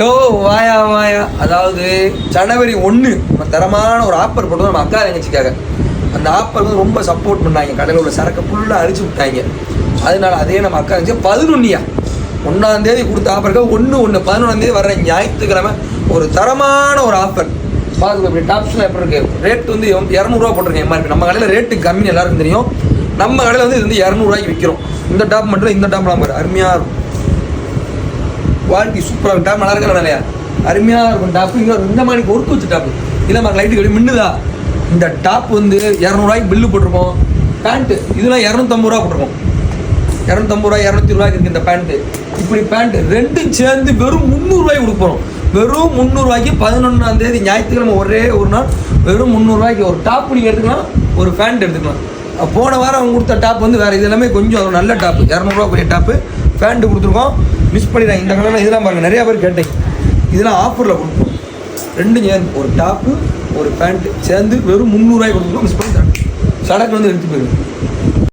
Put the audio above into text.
யோ வாயா வாயா, அதாவது ஜனவரி 1 நம்ம தரமான ஒரு ஆஃபர் போட்டு நம்ம அக்கா தங்கச்சிக்காக. அந்த ஆஃபர் வந்து ரொம்ப சப்போர்ட் பண்ணாங்க. கடையில் உள்ள சரக்கு ஃபுல்லாக அழிச்சு விட்டாங்க. அதனால அதே நம்ம அக்கா தங்கச்சி 11 1 கொடுத்த ஆஃபருக்கு 11 வர்ற ஞாயிற்றுக்கிழமை ஒரு தரமான ஒரு ஆஃபர். பார்த்து இப்படி டாப்ஸ்லாம் எப்படி இருக்குது, ரேட் வந்து 200 போட்டிருக்கேன் எம்ஆர்பி. நம்ம கடையில் ரேட்டு கம்மி எல்லாருக்கும் தெரியும். நம்ம கடையில் வந்து இது வந்து 200 விற்கிறோம். இந்த டாப் மட்டும் இந்த டாப்லாம் பாரு அருமையாக இருக்கும், குவாலிட்டி சூப்பராக இருக்கும். டாப் நல்லா இருக்கிற நிலையா அருமையாக இருக்கும். டாப் இங்கே இந்த மாதிரி ஒர்க் வச்சு டாப்பு இல்லை மாதிரி லைட்டு கட்டி மின்னுதா. இந்த டாப் வந்து 200 பில்லு போட்டிருக்கோம். பேண்ட்டு இதெல்லாம் 250 போட்டிருக்கோம். 250 220 இருக்குது இந்த பேண்ட்டு. இப்படி பேண்ட்டு ரெண்டும் சேர்ந்து வெறும் 300 கொடுப்போம். வெறும் 300 11 ஞாயிற்றுக்கிழமை ஒரே ஒரு நாள் வெறும் 300 ஒரு டாப் நீங்கள் எடுத்துக்கலாம், ஒரு பேண்ட் எடுத்துக்கலாம். போன வாரம் அவங்க கொடுத்த டாப் வந்து வேறு இது எல்லாமே கொஞ்சம் நல்ல டாப்பு, 200 டாப்பு பேண்ட்டு கொடுத்துருக்கோம். மிஸ் பண்ணிடுறாங்க. இந்த கலரில் இதெல்லாம் பாருங்கள், நிறையா பேர் கேட்டீங்க. இதெல்லாம் ஆஃபரில் கொடுப்போம். ரெண்டும் சேர்ந்து ஒரு டாப்பு ஒரு பேண்ட்டு சேர்ந்து வெறும் 300 கொடுத்துருக்கோம். மிஸ் பண்ணி சடக்கு வந்து எடுத்து போயிடும்.